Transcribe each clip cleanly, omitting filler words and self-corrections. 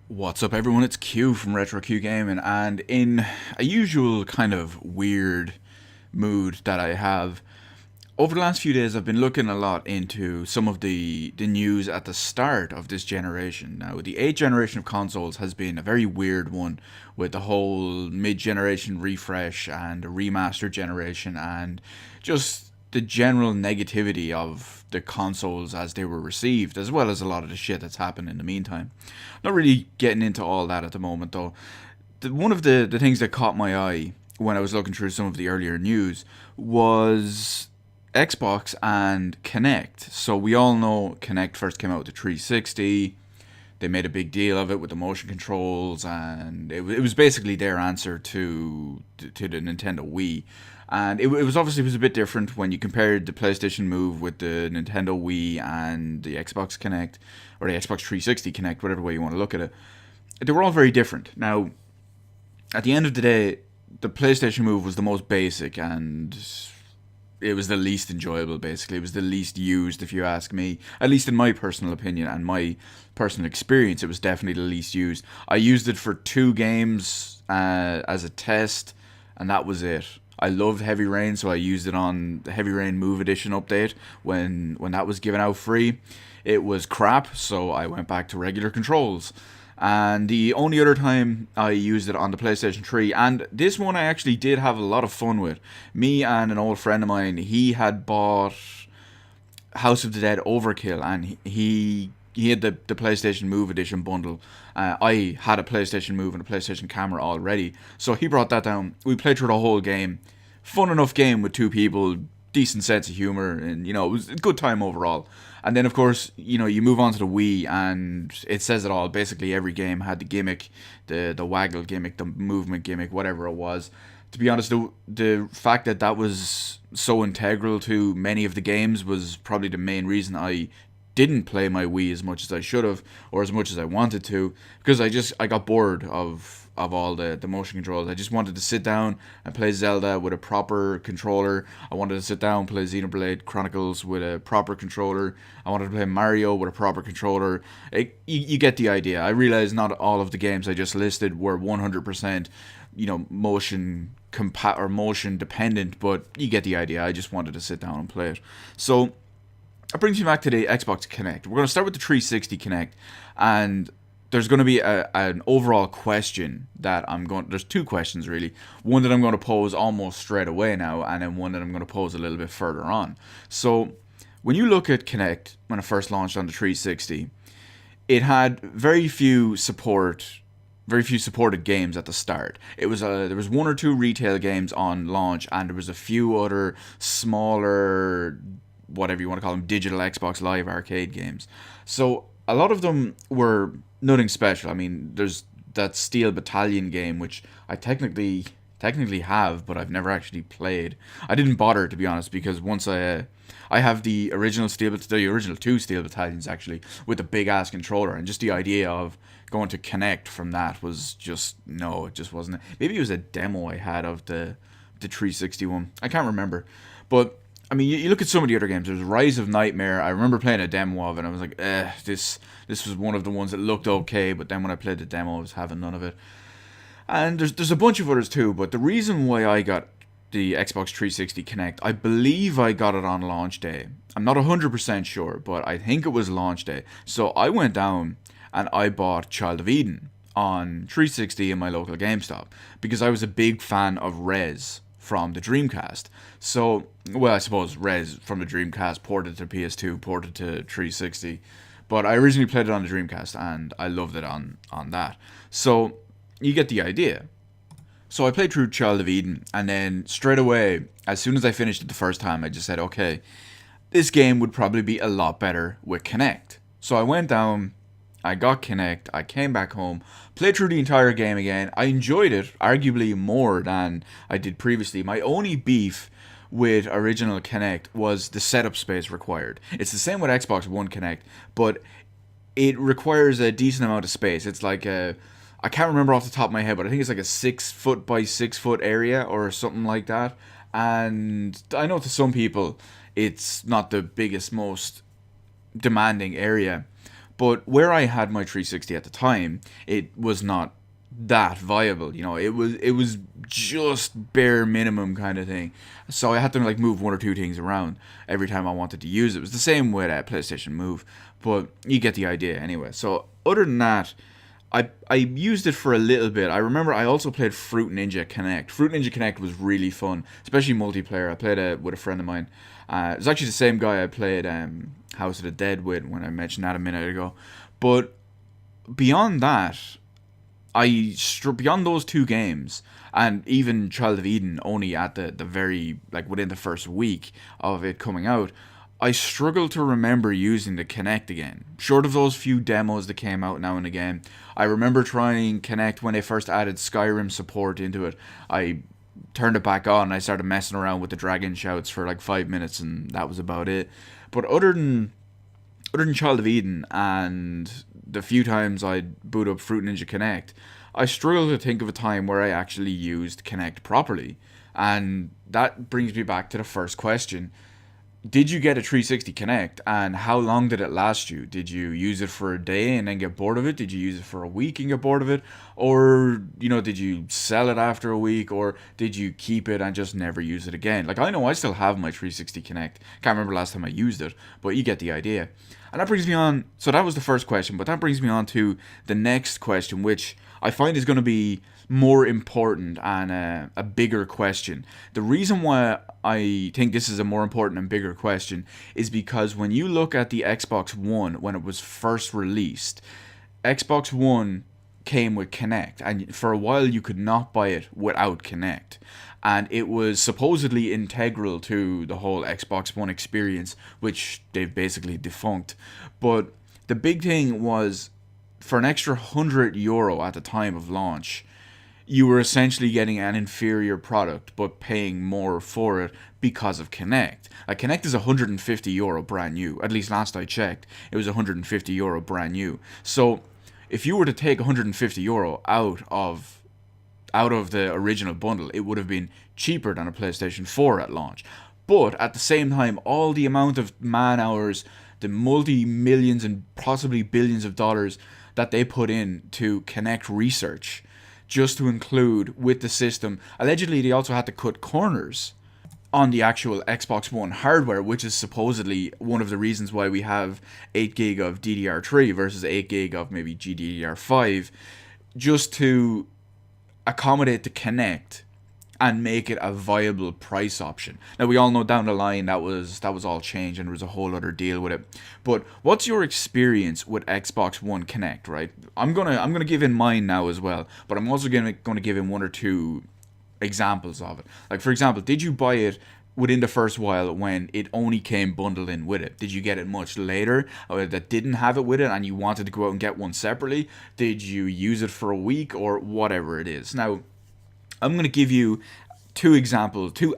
What's up, everyone? It's Q from Retro Q Gaming, and in a usual kind of weird mood that I have, over the last few days, I've been looking a lot into some of the news at the start of this generation. Now, the 8th generation of consoles has been a very weird one with the whole mid-generation refresh and remaster generation and just the general negativity of the consoles as they were received, as well as a lot of the shit that's happened in the meantime. Not really getting into all that at the moment, though. One of the things that caught my eye when I was looking through some of the earlier news was Xbox and Kinect. So we all know Kinect first came out with the 360. They made a big deal of it with the motion controls, and it was basically their answer to the Nintendo Wii. And it was a bit different when you compared the PlayStation Move with the Nintendo Wii and the Xbox Kinect, or the Xbox 360 Kinect, whatever way you want to look at it. They were all very different. Now, at the end of the day, the PlayStation Move was the most basic, and it was the least enjoyable. Basically, it was the least used, if you ask me. At least in my personal opinion and my personal experience, it was definitely the least used. I used it for 2 games as a test, and that was it. I loved Heavy Rain, so I used it on the Heavy Rain Move Edition update when that was given out free. It was crap, so I went back to regular controls. And the only other time I used it on the PlayStation 3, and this one I actually did have a lot of fun with. Me and an old friend of mine, he had bought House of the Dead Overkill, and he had the PlayStation Move Edition bundle. I had a PlayStation Move and a PlayStation Camera already, so he brought that down. We played through the whole game. Fun enough game with 2 people, decent sense of humor, and it was a good time overall. And then, of course, you move on to the Wii, and it says it all. Basically, every game had the gimmick, the waggle gimmick, the movement gimmick, whatever it was. To be honest, the fact that that was so integral to many of the games was probably the main reason I didn't play my Wii as much as I should have, or as much as I wanted to, because I got bored of all the motion controls. I just wanted to sit down and play Zelda with a proper controller. I wanted to sit down and play Xenoblade Chronicles with a proper controller. I wanted to play Mario with a proper controller. You get the idea. I realize not all of the games I just listed were 100% motion dependent, but you get the idea. I just wanted to sit down and play it. So that brings me back to the Xbox Kinect. We're going to start with the 360 Kinect, and there's going to be an overall question that there's 2 questions really. One that I'm going to pose almost straight away now, and then one that I'm going to pose a little bit further on. So, when you look at Kinect, when it first launched on the 360, it had very few supported games at the start. There was 1 or 2 retail games on launch, and there was a few other smaller, whatever you want to call them, digital Xbox Live Arcade games. So a lot of them were nothing special. I mean, there's that Steel Battalion game, which I technically have, but I've never actually played. I didn't bother, to be honest, because once I have the original 2 Steel Battalions actually, with a big ass controller, and just the idea of going to Kinect from that was just, no, it just wasn't. Maybe it was a demo I had of the 360 one. I can't remember, but I mean, you look at some of the other games. There's Rise of Nightmare. I remember playing a demo of it, and I was like, this was one of the ones that looked okay, but then when I played the demo, I was having none of it. And there's a bunch of others too, but the reason why I got the Xbox 360 Kinect, I believe I got it on launch day. I'm not 100% sure, but I think it was launch day. So I went down and I bought Child of Eden on 360 in my local GameStop, because I was a big fan of Rez from the Dreamcast. So, well, I suppose Rez from the Dreamcast ported to PS2, ported to 360. But I originally played it on the Dreamcast, and I loved it on that. So, you get the idea. So I played through Child of Eden, and then straight away, as soon as I finished it the first time, I just said, okay, this game would probably be a lot better with Kinect. So I went down, I got Kinect, I came back home, played through the entire game again. I enjoyed it, arguably more than I did previously. My only beef with original Kinect was the setup space required. It's the same with Xbox One Kinect, but it requires a decent amount of space. It's like I can't remember off the top of my head, but I think it's like a 6 foot by 6 foot area or something like that. And I know to some people it's not the biggest, most demanding area, But where I had my 360 at the time, it was not that viable. It was just bare minimum kind of thing. So I had to like move one or two things around every time I wanted to use it. It was the same with PlayStation Move, but you get the idea anyway. So other than that, I used it for a little bit. I remember I also played Fruit Ninja Connect. Fruit Ninja Connect was really fun, especially multiplayer. I played it with a friend of mine. It was actually the same guy I played House of the Dead with when I mentioned that a minute ago. But beyond that, beyond those two games, and even Child of Eden only at the very, like, within the first week of it coming out, I struggle to remember using the Kinect again. Short of those few demos that came out now and again, I remember trying Kinect when they first added Skyrim support into it. I turned it back on and I started messing around with the dragon shouts for like 5 minutes, and that was about it. But other than Child of Eden and the few times I'd boot up Fruit Ninja Connect, I struggle to think of a time where I actually used Kinect properly. And that brings me back to the first question. Did you get a 360 Kinect, and how long did it last you? Did you use it for a day and then get bored of it? Did you use it for a week and get bored of it? Or, did you sell it after a week, or did you keep it and just never use it again? Like, I know I still have my 360 Kinect. Can't remember last time I used it, but you get the idea. And that brings me on, so that was the first question, but that brings me on to the next question, which I find is going to be more important and a bigger question. The reason why I think this is a more important and bigger question is because when you look at the Xbox One when it was first released, Xbox One came with Kinect, and for a while you could not buy it without Kinect. And it was supposedly integral to the whole Xbox One experience, which they've basically defunct. But the big thing was, for an extra €100 at the time of launch, you were essentially getting an inferior product, but paying more for it because of Kinect. Like, Kinect is €150 brand new. At least last I checked, it was €150 brand new. So if you were to take €150 out of the original bundle, it would have been cheaper than a PlayStation 4 at launch. But at the same time, all the amount of man hours, the multi-millions and possibly billions of dollars that they put in to Kinect research, just to include with the system. Allegedly, they also had to cut corners on the actual Xbox One hardware, which is supposedly one of the reasons why we have 8 gig of DDR3 versus 8 gig of maybe GDDR5, just to accommodate the Kinect and make it a viable price option. Now, we all know down the line that was all changed and there was a whole other deal with it. But what's your experience with Xbox One Kinect, right? I'm gonna give in mine now as well, but I'm also gonna give in one or two examples of it. Like, for example, did you buy it within the first while when it only came bundled in with it? Did you get it much later that didn't have it with it and you wanted to go out and get one separately? Did you use it for a week or whatever it is? Now, I'm going to give you two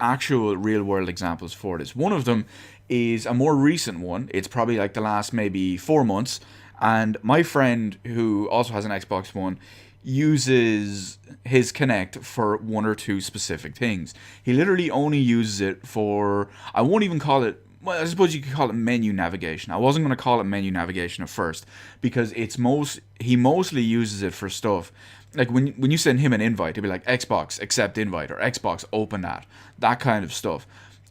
actual real world examples for this. One of them is a more recent one. It's probably like the last maybe 4 months. And my friend, who also has an Xbox One, uses his Kinect for one or two specific things. He literally only uses it for, I won't even call it, well, I suppose you could call it menu navigation. I wasn't going to call it menu navigation at first, because he mostly uses it for stuff like when you send him an invite, it'd be like Xbox accept invite or Xbox open that kind of stuff.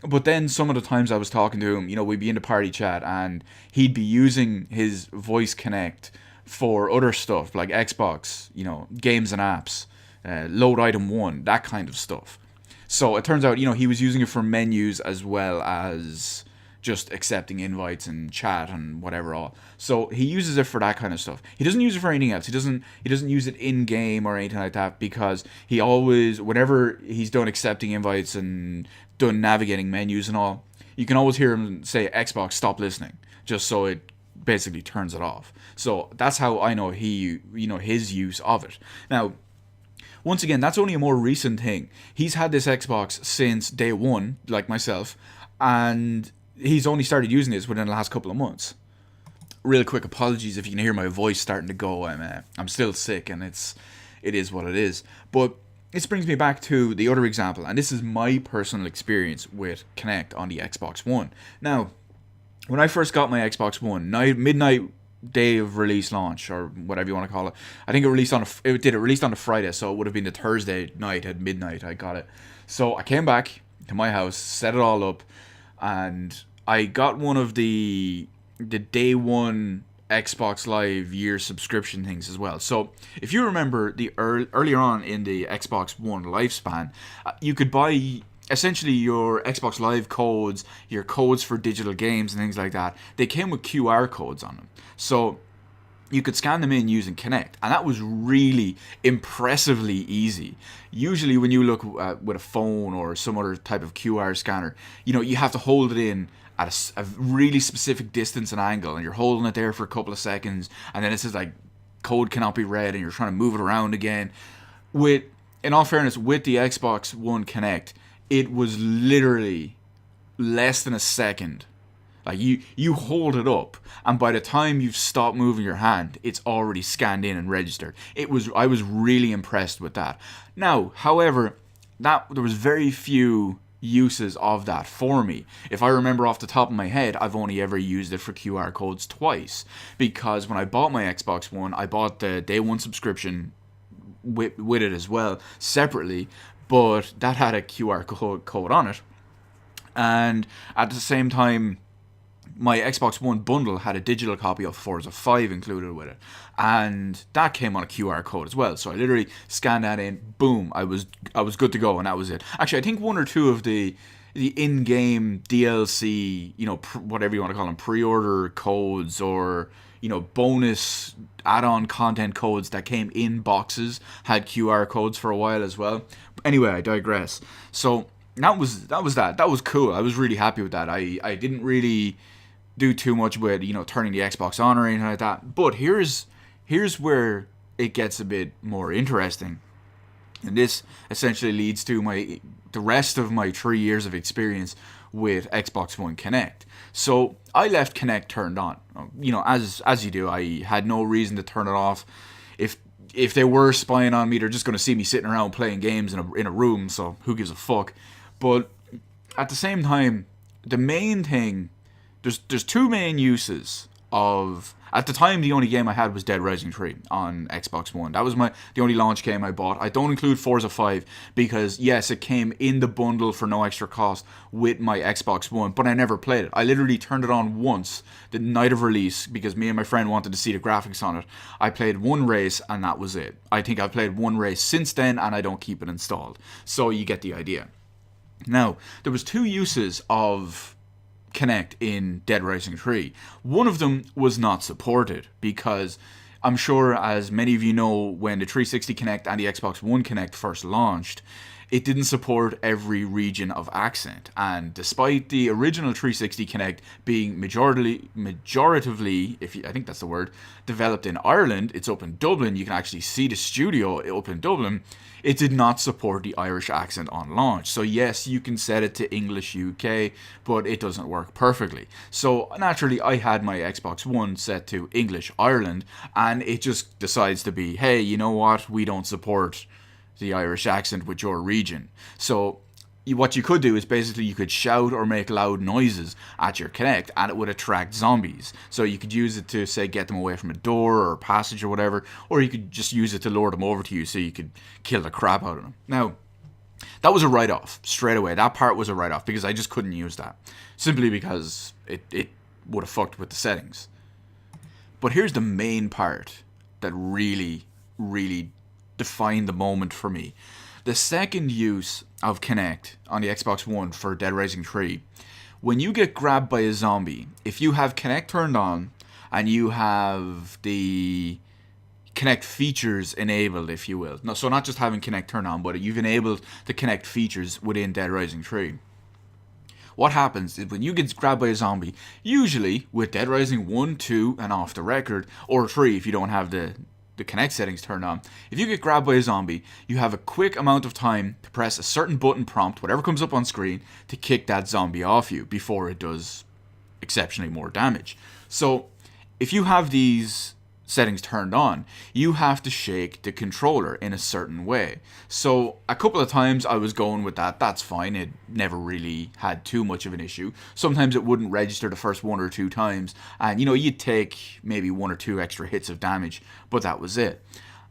But then some of the times I was talking to him, we'd be in the party chat and he'd be using his voice Kinect for other stuff like Xbox, games and apps, load item 1, that kind of stuff. So it turns out, he was using it for menus as well as just accepting invites and chat and whatever all. So he uses it for that kind of stuff. He doesn't use it for anything else. He doesn't use it in game or anything like that, because he always, whenever he's done accepting invites and done navigating menus and all, you can always hear him say Xbox stop listening, just so it basically turns it off. So that's how I know his use of it. Now, once again, that's only a more recent thing. He's had this Xbox since day one, like myself, and he's only started using this within the last couple of months. Real quick apologies if you can hear my voice starting to go. I'm still sick, and it is what it is. But this brings me back to the other example, and this is my personal experience with Kinect on the Xbox One. Now, when I first got my Xbox One, midnight day of release launch, or whatever you want to call it. I think it released on it released on a Friday, so it would have been the Thursday night at midnight I got it. So I came back to my house, set it all up, and I got one of the day one Xbox Live year subscription things as well. So if you remember the earlier on in the Xbox One lifespan, you could buy essentially your Xbox Live codes, your codes for digital games and things like that. They came with QR codes on them. So you could scan them in using Kinect, and that was really impressively easy. Usually when you look with a phone or some other type of QR scanner, you have to hold it in at a really specific distance and angle, and you're holding it there for a couple of seconds, and then it says like code cannot be read, and you're trying to move it around again. In all fairness, with the Xbox One Kinect, it was literally less than a second. Like you hold it up, and by the time you've stopped moving your hand, it's already scanned in and registered. I was really impressed with that. Now, however, there was very few uses of that for me. If I remember off the top of my head, I've only ever used it for QR codes twice, because when I bought my Xbox One, I bought the day one subscription with it as well, separately, but that had a QR code on it, and at the same time, my Xbox One bundle had a digital copy of Forza 5 included with it, and that came on a QR code as well. So I literally scanned that in, boom, I was good to go, and that was it. Actually, I think one or two of the in-game DLC, whatever you want to call them, pre-order codes or bonus add-on content codes that came in boxes had QR codes for a while as well. But anyway, I digress. So that was that. That was cool. I was really happy with that. I didn't really do too much with turning the Xbox on or anything like that. But here's where it gets a bit more interesting, and this essentially leads to the rest of my 3 years of experience with Xbox One Kinect. So I left Kinect turned on. As you do. I had no reason to turn it off. If they were spying on me, they're just going to see me sitting around playing games in a room. So who gives a fuck? But at the same time, the main thing. There's two main uses of. At the time, the only game I had was Dead Rising 3 on Xbox One. That was the only launch game I bought. I don't include Forza 5 because, yes, it came in the bundle for no extra cost with my Xbox One, but I never played it. I literally turned it on once the night of release because me and my friend wanted to see the graphics on it. I played one race, and that was it. I think I've played one race since then, and I don't keep it installed. So you get the idea. Now, there was two uses of Kinect in Dead Rising 3. One of them was not supported because I'm sure, as many of you know, when the 360 Kinect and the Xbox One Kinect first launched, it didn't support every region of accent. And despite the original 360 Kinect being majoritively, I think that's the word, developed in Ireland, it's up in Dublin, you can actually see the studio up in Dublin, it did not support the Irish accent on launch. So yes, you can set it to English UK, but it doesn't work perfectly. So naturally, I had my Xbox One set to English Ireland, and it just decides to be, hey, you know what, we don't support the Irish accent with your region. So what you could do is basically you could shout or make loud noises at your Kinect, and it would attract zombies. So you could use it to, say, get them away from a door or a passage or whatever, or you could just use it to lure them over to you so you could kill the crap out of them. Now, that was a write-off straight away. That part was a write-off because I just couldn't use that, simply because it would have fucked with the settings. But here's the main part that really, really defined the moment for me. The second use of Kinect on the Xbox One for Dead Rising 3, when you get grabbed by a zombie, if you have Kinect turned on and you have the Kinect features enabled, if you will. No, so not just having Kinect turned on, but you've enabled the Kinect features within Dead Rising 3. What happens is when you get grabbed by a zombie, usually with Dead Rising 1, 2, and off the record, or 3 if you don't have the Kinect settings turned on, if you get grabbed by a zombie, you have a quick amount of time to press a certain button prompt, whatever comes up on screen, to kick that zombie off you before it does exceptionally more damage. So if you have these settings turned on, you have to shake the controller in a certain way. So a couple of times I was going with that. That's fine. It never really had too much of an issue. Sometimes it wouldn't register the first 1 or 2 times, and you'd take maybe 1 or 2 extra hits of damage, but that was it.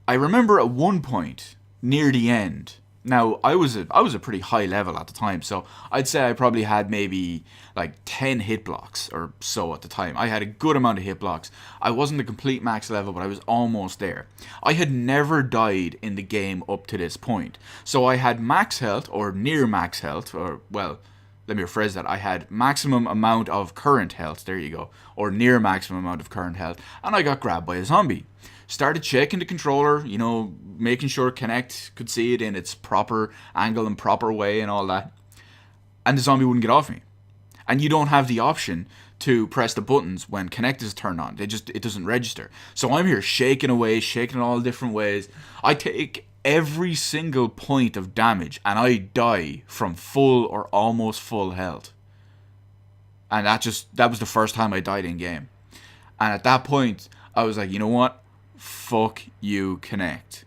I remember at one point near the end. Now, I was a pretty high level at the time, so I'd say I probably had maybe like 10 hit blocks or so at the time. I had a good amount of hit blocks. I wasn't the complete max level, but I was almost there. I had never died in the game up to this point. So I had max health, or near max health, or, well, let me rephrase that. I had maximum amount of current health, there you go, or near maximum amount of current health, and I got grabbed by a zombie. Started checking the controller, making sure Kinect could see it in its proper angle and proper way and all that. And the zombie wouldn't get off me. And you don't have the option to press the buttons when Kinect is turned on. It doesn't register. So I'm here shaking away, shaking in all different ways. I take every single point of damage and I die from full or almost full health. And that was the first time I died in game. And at that point, I was like, you know what? Fuck you, Kinect.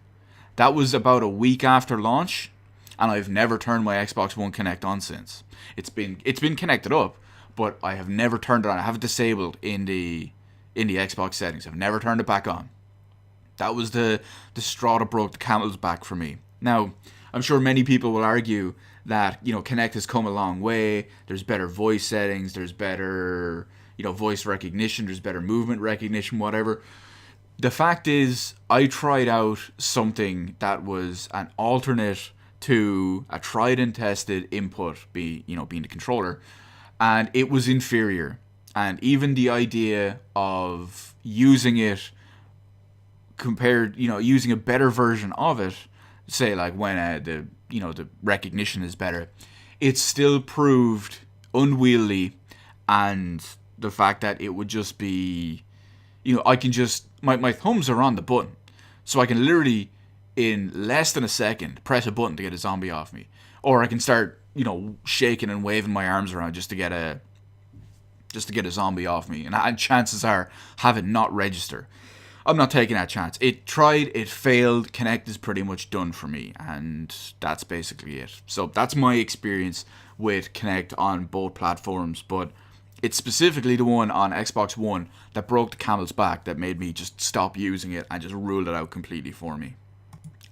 That was about a week after launch, and I've never turned my Xbox One Kinect on since. It's been connected up, but I have never turned it on. I have it disabled in the Xbox settings. I've never turned it back on. That was the straw that broke the camel's back for me. Now, I'm sure many people will argue that Kinect has come a long way. There's better voice settings. There's better voice recognition. There's better movement recognition. Whatever. The fact is, I tried out something that was an alternate to a tried and tested input, being the controller, and it was inferior. And even the idea of using it compared, using a better version of it, say like when the recognition is better, it still proved unwieldy, and the fact that it would just be, I can just, my thumbs are on the button, so I can literally, in less than a second, press a button to get a zombie off me. Or I can start, shaking and waving my arms around just to get a zombie off me. And chances are, have it not register. I'm not taking that chance. It tried, it failed, Kinect is pretty much done for me, and that's basically it. So that's my experience with Kinect on both platforms, but it's specifically the one on Xbox One that broke the camel's back that made me just stop using it and just ruled it out completely for me.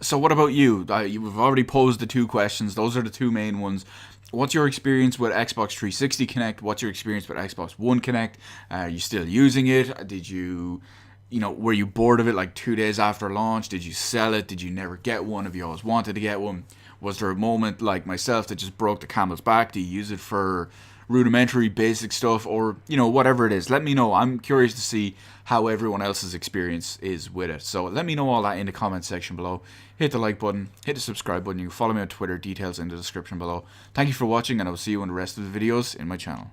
So what about you? You've already posed the 2 questions. Those are the 2 main ones. What's your experience with Xbox 360 Kinect? What's your experience with Xbox One Kinect? Are you still using it? Did you, were you bored of it like 2 days after launch? Did you sell it? Did you never get one? Have you always wanted to get one? Was there a moment like myself that just broke the camel's back? Do you use it for rudimentary basic stuff, or whatever it is? Let me know. I'm curious to see how everyone else's experience is with it, so let me know all that in the comment section below. Hit the like button, hit the subscribe button. You can follow me on Twitter, details in the description below. Thank you for watching, and I will see you in the rest of the videos in my channel.